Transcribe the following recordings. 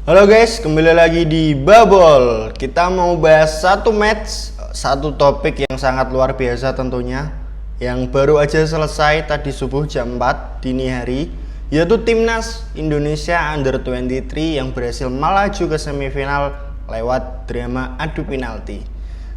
Halo guys, kembali lagi di Bubble. Kita mau bahas satu match, satu topik yang sangat luar biasa tentunya, yang baru aja selesai tadi subuh jam 4 dini hari, yaitu Timnas Indonesia Under-23 yang berhasil melaju ke semifinal lewat drama adu penalti.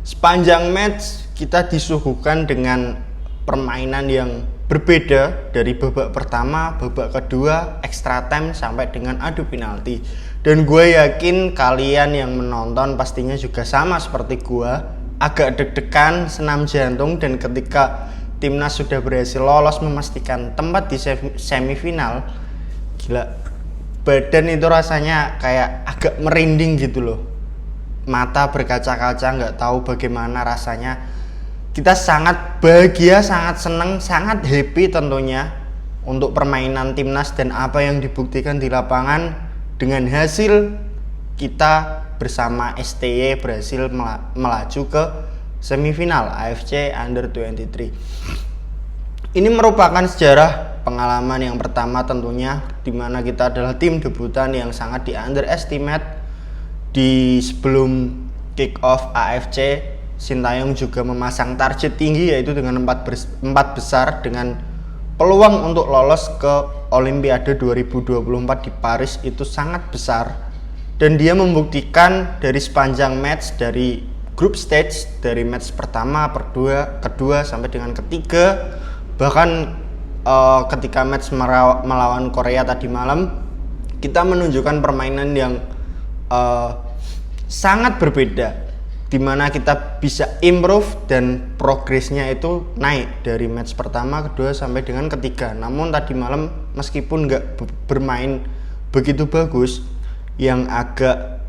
Sepanjang match kita disuguhkan dengan permainan yang berbeda dari babak pertama, babak kedua, extra time sampai dengan adu penalti. Dan gue yakin kalian yang menonton pastinya juga sama seperti gue, agak deg-degan, senam jantung, dan ketika timnas sudah berhasil lolos memastikan tempat di semifinal, gila, badan itu rasanya kayak agak merinding gitu loh, mata berkaca-kaca, nggak tahu bagaimana rasanya. Kita sangat bahagia, sangat senang, sangat happy tentunya untuk permainan timnas dan apa yang dibuktikan di lapangan. Dengan hasil kita bersama STY berhasil melaju ke semifinal AFC Under-23. Ini merupakan sejarah pengalaman yang pertama tentunya, dimana kita adalah tim debutan yang sangat di underestimate. Di sebelum kick off AFC, Sintayong juga memasang target tinggi, yaitu dengan 4 besar dengan peluang untuk lolos ke Olimpiade 2024 di Paris itu sangat besar. Dan dia membuktikan dari sepanjang match, dari group stage, dari match pertama, kedua sampai dengan ketiga, bahkan ketika match melawan Korea tadi malam, kita menunjukkan permainan yang sangat berbeda, dimana kita bisa improve dan progresnya itu naik dari match pertama, kedua sampai dengan ketiga. Namun tadi malam meskipun nggak bermain begitu bagus, yang agak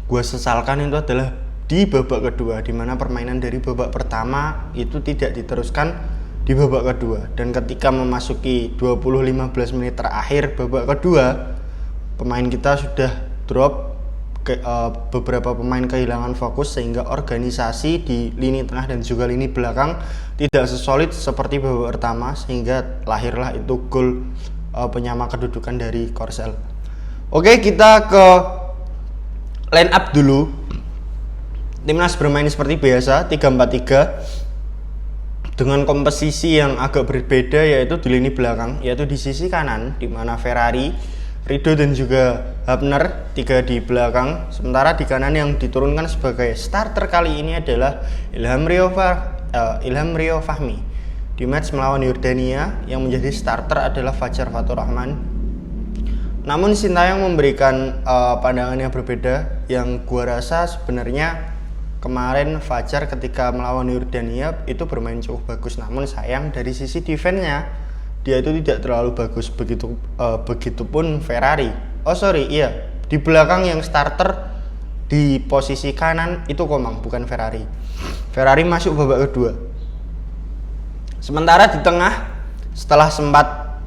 gue sesalkan itu adalah di babak kedua, dimana permainan dari babak pertama itu tidak diteruskan di babak kedua. Dan ketika memasuki 20-15 menit terakhir babak kedua, pemain kita sudah drop, beberapa pemain kehilangan fokus sehingga organisasi di lini tengah dan juga lini belakang tidak sesolid seperti babak pertama, sehingga lahirlah itu gol penyama kedudukan dari Korsel. Oke, kita ke line up dulu. Timnas bermain seperti biasa 3-4-3 dengan komposisi yang agak berbeda, yaitu di lini belakang, yaitu di sisi kanan di mana Ferrari, Rido dan juga Hapner 3 di belakang. Sementara di kanan yang diturunkan sebagai starter kali ini adalah Ilham Rio Fahmi. Di match melawan Yordania yang menjadi starter adalah Fajar Fatur Rahman. Namun Sintayong memberikan pandangan yang berbeda, yang gua rasa sebenarnya kemarin Fajar ketika melawan Yordania itu bermain cukup bagus. Namun sayang dari sisi defense-nya dia itu tidak terlalu bagus, begitupun Ferrari. Di belakang yang starter di posisi kanan itu Komang, bukan Ferrari. Ferrari masuk babak kedua. Sementara di tengah, setelah sempat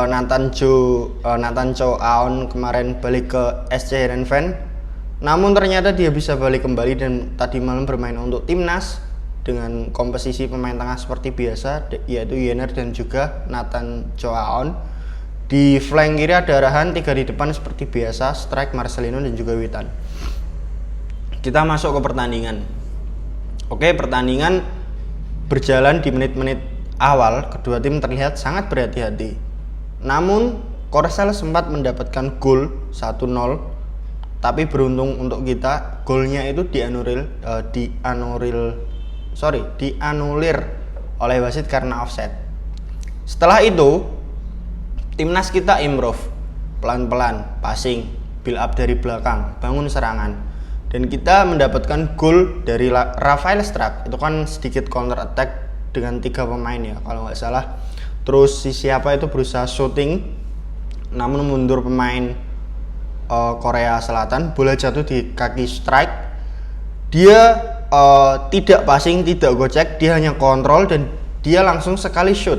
Nathan Chow Aon kemarin balik ke SC Heerenveen, namun ternyata dia bisa balik kembali dan tadi malam bermain untuk timnas dengan komposisi pemain tengah seperti biasa, yaitu Yener dan juga Nathan Chow Aon. Di flank kiri ada Rahan, 3 di depan seperti biasa, strike Marcelino dan juga Witan. Kita masuk ke pertandingan. Oke, pertandingan berjalan di menit-menit awal, kedua tim terlihat sangat berhati-hati. Namun Korsel sempat mendapatkan gol 1-0, tapi beruntung untuk kita golnya itu dianulir oleh wasit karena offset. Setelah itu timnas kita improve pelan-pelan, passing, build up dari belakang, bangun serangan, dan kita mendapatkan gol dari Rafael Struijk. Itu kan sedikit counter attack dengan 3 pemain ya kalau nggak salah. Terus siapa itu berusaha shooting, namun mundur pemain Korea Selatan, bola jatuh di kaki Struijk. Dia tidak passing, tidak gocek, dia hanya kontrol dan dia langsung sekali shoot.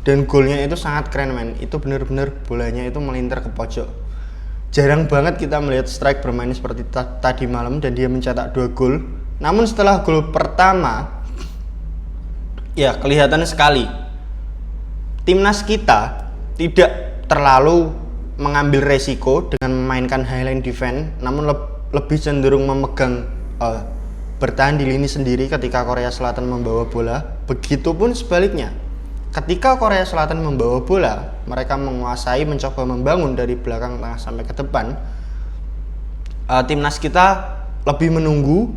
Dan golnya itu sangat keren, men. Itu benar-benar bolanya itu melintir ke pojok. Jarang banget kita melihat Struijk bermain seperti tadi malam, dan dia mencetak 2 gol. Namun setelah gol pertama, ya kelihatan sekali timnas kita tidak terlalu mengambil resiko dengan memainkan highline defense, namun lebih cenderung memegang bertahan di lini sendiri ketika Korea Selatan membawa bola. Begitupun sebaliknya, ketika Korea Selatan membawa bola, mereka menguasai, mencoba membangun dari belakang tengah sampai ke depan. Timnas kita lebih menunggu,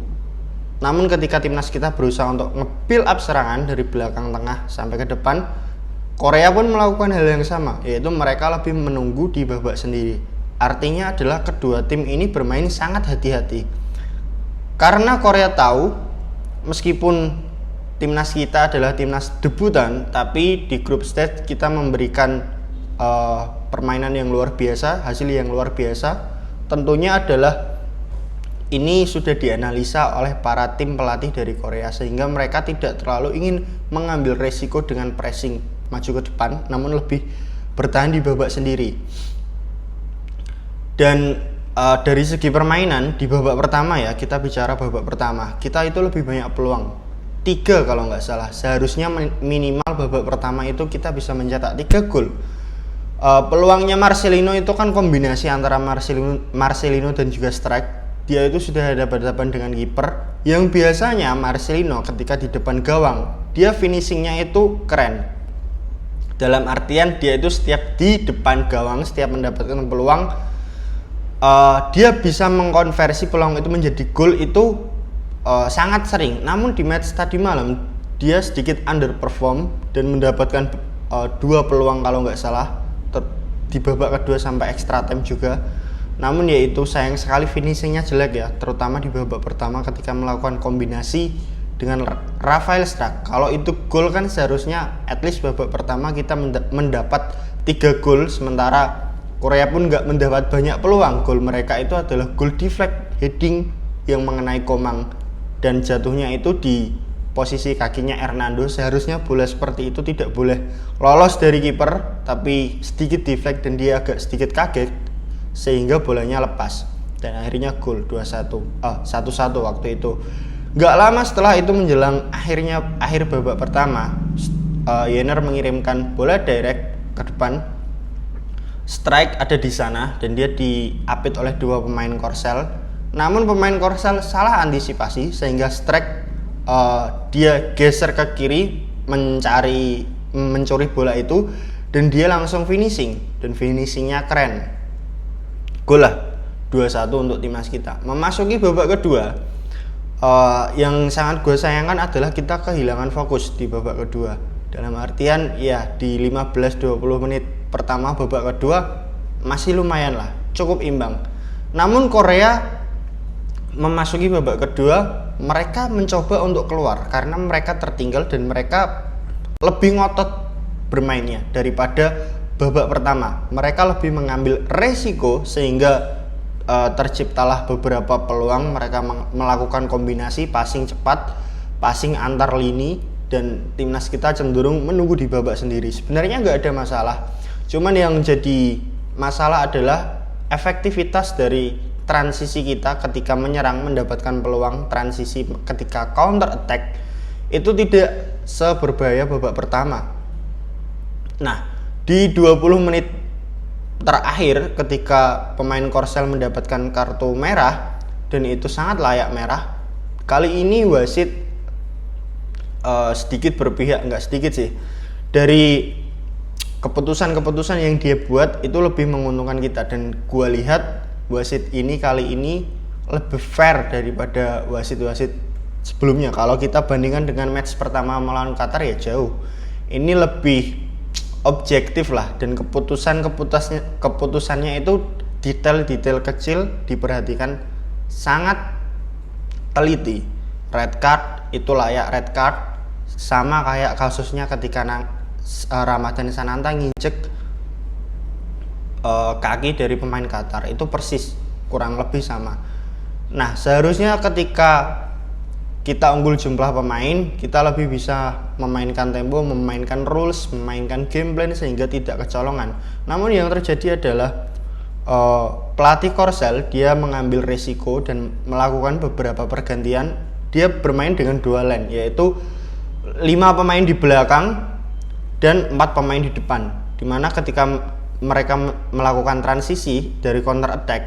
namun ketika timnas kita berusaha untuk nge-build up serangan dari belakang tengah sampai ke depan, Korea pun melakukan hal yang sama, yaitu mereka lebih menunggu di babak sendiri. Artinya adalah kedua tim ini bermain sangat hati-hati. Karena Korea tahu, meskipun timnas kita adalah timnas debutan, tapi di grup stage kita memberikan permainan yang luar biasa, hasil yang luar biasa. Tentunya adalah ini sudah dianalisa oleh para tim pelatih dari Korea, sehingga mereka tidak terlalu ingin mengambil resiko dengan pressing maju ke depan, namun lebih bertahan di babak sendiri. Dan dari segi permainan di babak pertama, ya kita bicara babak pertama, kita itu lebih banyak peluang, 3 kalau nggak salah. Seharusnya minimal babak pertama itu kita bisa mencetak 3 gol. Peluangnya Marcelino itu kan kombinasi antara Marcelino dan juga Strike. Dia itu sudah hadapan-hadapan dengan kiper, yang biasanya Marcelino ketika di depan gawang, dia finishingnya itu keren. Dalam artian dia itu setiap di depan gawang, setiap mendapatkan peluang, dia bisa mengkonversi peluang itu menjadi gol itu sangat sering. Namun di match tadi malam dia sedikit underperform dan mendapatkan 2 peluang kalau nggak salah di babak kedua sampai extra time juga. Namun yaitu sayang sekali finishingnya jelek ya, terutama di babak pertama ketika melakukan kombinasi dengan Rafael Struijk. Kalau itu gol kan seharusnya at least babak pertama kita mendapat 3 gol, sementara Korea pun nggak mendapat banyak peluang. Gol mereka itu adalah gol deflect heading yang mengenai Komang dan jatuhnya itu di posisi kakinya Hernando. Seharusnya bola seperti itu tidak boleh lolos dari kiper, tapi sedikit deflect dan dia agak sedikit kaget sehingga bolanya lepas dan akhirnya gol 1-1 waktu itu. Gak lama setelah itu menjelang akhir babak pertama, Yener mengirimkan bola direct ke depan. Strike ada di sana dan dia diapit oleh 2 pemain Korsel. Namun pemain Korsel salah antisipasi sehingga Strike dia geser ke kiri mencuri bola itu dan dia langsung finishing dan finishingnya keren. Gol lah 2-1 untuk timnas kita. Memasuki babak kedua, yang sangat gue sayangkan adalah kita kehilangan fokus di babak kedua. Dalam artian ya di 15-20 menit pertama babak kedua masih lumayan lah, cukup imbang. Namun Korea memasuki babak kedua, mereka mencoba untuk keluar karena mereka tertinggal dan mereka lebih ngotot bermainnya daripada babak pertama. Mereka lebih mengambil resiko sehingga terciptalah beberapa peluang. Mereka melakukan kombinasi passing cepat, passing antar lini, dan timnas kita cenderung menunggu di babak sendiri. Sebenarnya nggak ada masalah, cuman yang jadi masalah adalah efektivitas dari transisi kita ketika menyerang, mendapatkan peluang transisi ketika counter attack itu tidak seberbahaya babak pertama. Nah, di 20 menit terakhir ketika pemain Korsel mendapatkan kartu merah dan itu sangat layak merah, kali ini wasit sedikit berpihak, nggak sedikit sih, dari keputusan-keputusan yang dia buat itu lebih menguntungkan kita. Dan gua lihat wasit ini kali ini lebih fair daripada wasit-wasit sebelumnya. Kalau kita bandingkan dengan match pertama melawan Qatar ya jauh, ini lebih objektif lah, dan keputusannya itu detail-detail kecil diperhatikan sangat teliti. Red card itu layak red card, sama kayak kasusnya ketika Ramadan Sananta nginjek kaki dari pemain Qatar, itu persis kurang lebih sama. Nah, seharusnya ketika kita unggul jumlah pemain, kita lebih bisa memainkan tempo, memainkan rules, memainkan game plan sehingga tidak kecolongan. Namun yang terjadi adalah pelatih Korsel dia mengambil resiko dan melakukan beberapa pergantian. Dia bermain dengan 2 line, yaitu 5 pemain di belakang dan 4 pemain di depan. Dimana ketika mereka melakukan transisi dari counter attack,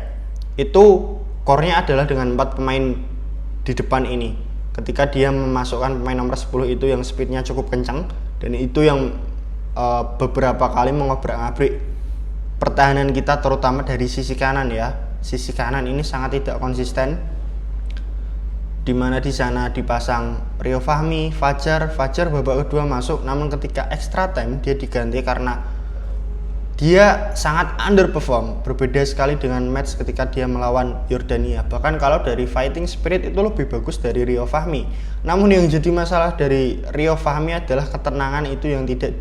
itu core-nya adalah dengan 4 pemain di depan ini. Ketika dia memasukkan pemain nomor 10 itu yang speednya cukup kencang, dan itu yang beberapa kali mengobrak-abrik pertahanan kita, terutama dari sisi kanan ya. Sisi kanan ini sangat tidak konsisten, dimana di sana dipasang Rio Fahmi, Fajar babak kedua masuk, namun ketika extra time dia diganti karena dia sangat underperform, berbeda sekali dengan match ketika dia melawan Yordania. Bahkan kalau dari fighting spirit itu lebih bagus dari Rio Fahmi. Namun yang jadi masalah dari Rio Fahmi adalah ketenangan itu yang tidak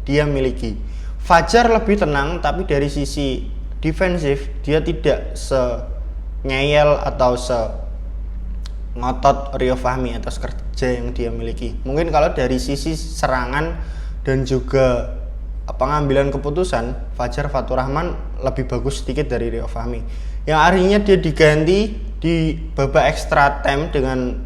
dia miliki. Fajar lebih tenang, tapi dari sisi defensif dia tidak se-ngeyel atau ngotot Rio Fahmi atas kerja yang dia miliki. Mungkin kalau dari sisi serangan dan juga pengambilan keputusan, Fajar Fatur Rahman lebih bagus sedikit dari Rio Fahmi. Yang akhirnya dia diganti di babak extra time dengan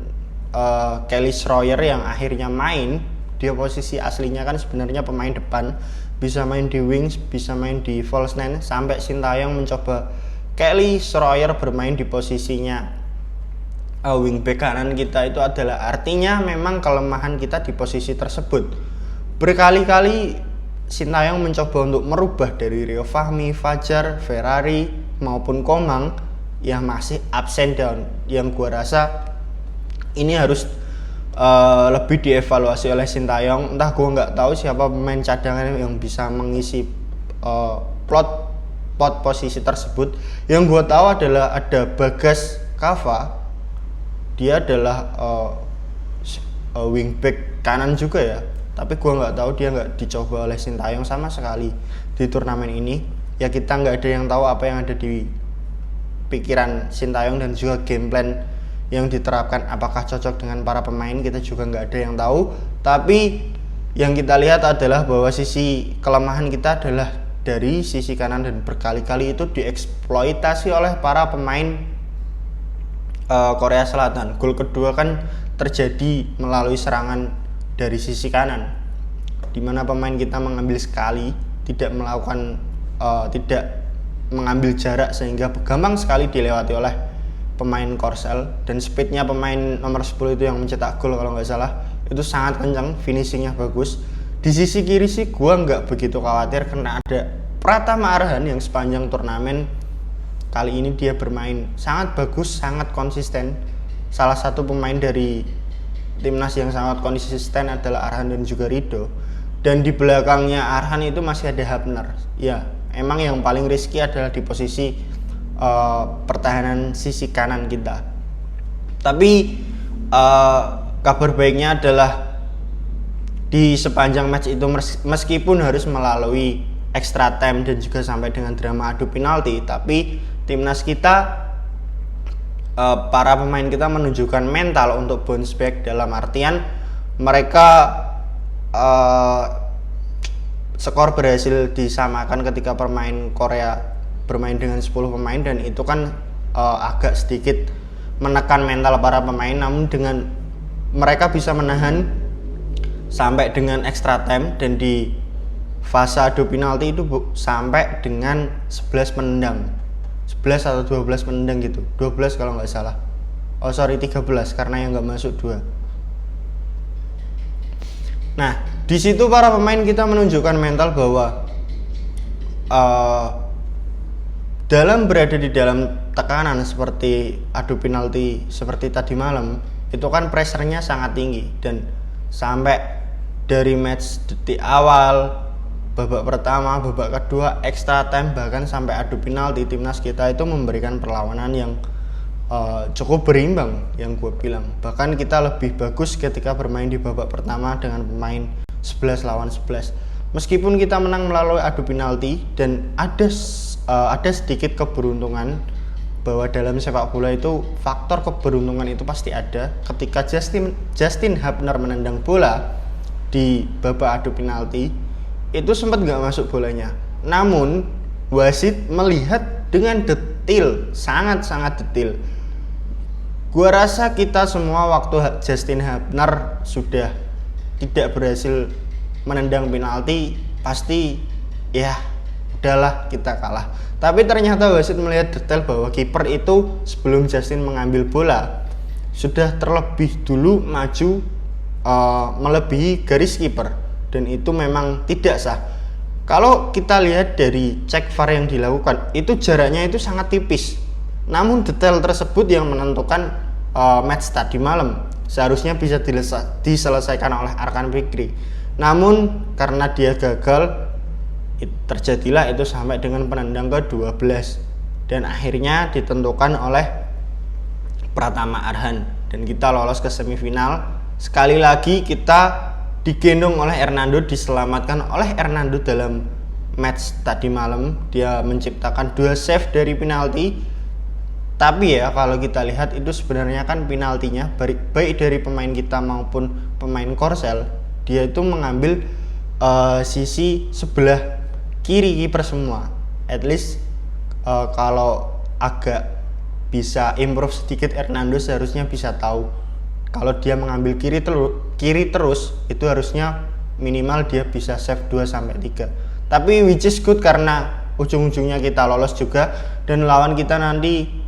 Kelly Schroyer yang akhirnya main. Dia posisi aslinya kan sebenarnya pemain depan, bisa main di wings, bisa main di false nine, sampai Sintayong mencoba Kelly Schroyer bermain di posisinya wingback kanan kita. Itu adalah artinya memang kelemahan kita di posisi tersebut. Berkali-kali Sintayong mencoba untuk merubah dari Rio Fahmi, Fajar, Ferrari maupun Komang yang masih absen down. Yang gua rasa ini harus lebih dievaluasi oleh Sintayong. Entah gua nggak tahu siapa pemain cadangan yang bisa mengisi pot posisi tersebut. Yang gua tahu adalah ada Bagas Kava. Dia adalah wingback kanan juga ya. Tapi gue nggak tahu, dia nggak dicoba oleh Sintayong sama sekali di turnamen ini. Ya kita nggak ada yang tahu apa yang ada di pikiran Sintayong dan juga game plan yang diterapkan. Apakah cocok dengan para pemain, kita juga nggak ada yang tahu. Tapi yang kita lihat adalah bahwa sisi kelemahan kita adalah dari sisi kanan, dan berkali-kali itu dieksploitasi oleh para pemain Korea Selatan. Gol kedua kan terjadi melalui serangan dari sisi kanan, di mana pemain kita mengambil sekali, tidak mengambil jarak, sehingga gampang sekali dilewati oleh pemain Korsel. Dan speednya pemain nomor 10 itu yang mencetak gol kalau nggak salah itu sangat kencang, finishingnya bagus. Di sisi kiri sih gua nggak begitu khawatir karena ada Pratama Arhan yang sepanjang turnamen kali ini dia bermain sangat bagus, sangat konsisten. Salah satu pemain dari timnas yang sangat konsisten adalah Arhan dan juga Rido. Dan di belakangnya Arhan itu masih ada Hapner. Ya, emang yang paling risky adalah di posisi pertahanan sisi kanan kita. Tapi kabar baiknya adalah di sepanjang match itu, meskipun harus melalui extra time dan juga sampai dengan drama adu penalti, tapi timnas kita, para pemain kita menunjukkan mental untuk bounce back, dalam artian mereka skor berhasil disamakan ketika pemain Korea bermain dengan 10 pemain, dan itu kan agak sedikit menekan mental para pemain. Namun dengan mereka bisa menahan sampai dengan extra time, dan di fase adu penalti itu sampai dengan 11 menendang, 11 atau 12 menendang gitu, 12 kalau nggak salah. 13 karena yang nggak masuk 2. Nah, di situ para pemain kita menunjukkan mental bahwa dalam berada di dalam tekanan seperti adu penalti seperti tadi malam, itu kan pressure-nya sangat tinggi. Dan sampai dari match detik awal, babak pertama, babak kedua, extra time, bahkan sampai adu penalti, timnas kita itu memberikan perlawanan yang cukup berimbang yang gue bilang. Bahkan kita lebih bagus ketika bermain di babak pertama dengan pemain 11 lawan 11. Meskipun kita menang melalui adu penalti, dan ada sedikit keberuntungan, bahwa dalam sepak bola itu faktor keberuntungan itu pasti ada. Ketika Justin Hapner menendang bola di babak adu penalti, itu sempat nggak masuk bolanya, namun wasit melihat dengan detail, sangat-sangat detail. Gua rasa kita semua waktu Justin Hapner sudah tidak berhasil menendang penalti, pasti ya udahlah kita kalah. Tapi ternyata wasit melihat detail bahwa kiper itu sebelum Justin mengambil bola sudah terlebih dulu maju melebihi garis kiper, dan itu memang tidak sah. Kalau kita lihat dari cek VAR yang dilakukan, itu jaraknya itu sangat tipis. Namun detail tersebut yang menentukan match tadi malam. Seharusnya bisa diselesaikan oleh Arkan Fikri. Namun karena dia gagal, terjadilah itu sampai dengan penendang ke-12 dan akhirnya ditentukan oleh Pratama Arhan dan kita lolos ke semifinal. Sekali lagi kita digendong oleh Hernando, diselamatkan oleh Hernando dalam match tadi malam. Dia menciptakan 2 save dari penalti. Tapi ya kalau kita lihat itu sebenarnya kan penaltinya baik dari pemain kita maupun pemain Korsel, dia itu mengambil sisi sebelah kiri kiper semua. At least kalau agak bisa improve sedikit, Hernando seharusnya bisa tahu kalau dia mengambil kiri terus itu harusnya minimal dia bisa save 2-3. Tapi which is good karena ujung-ujungnya kita lolos juga, dan lawan kita nanti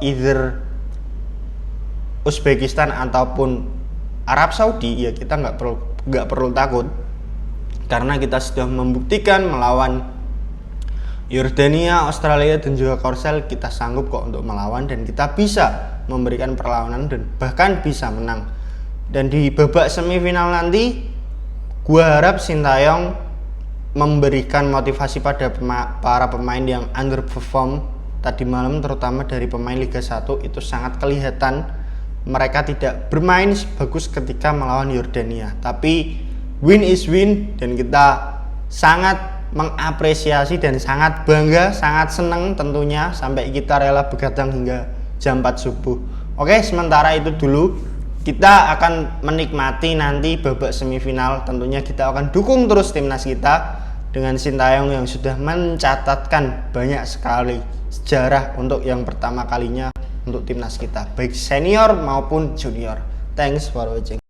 either Uzbekistan ataupun Arab Saudi, ya kita nggak perlu takut karena kita sudah membuktikan melawan Yordania, Australia dan juga Korsel kita sanggup kok untuk melawan, dan kita bisa memberikan perlawanan dan bahkan bisa menang. Dan di babak semifinal nanti gua harap Sintayong memberikan motivasi pada para pemain yang underperform tadi malam, terutama dari pemain Liga 1. Itu sangat kelihatan mereka tidak bermain sebagus ketika melawan Yordania, tapi win is win dan kita sangat mengapresiasi dan sangat bangga, sangat senang tentunya sampai kita rela begadang hingga jam 4 subuh. Oke, sementara itu dulu. Kita akan menikmati nanti babak semifinal. Tentunya kita akan dukung terus timnas kita dengan Sintayong yang sudah mencatatkan banyak sekali sejarah untuk yang pertama kalinya untuk timnas kita, baik senior maupun junior. Thanks for watching.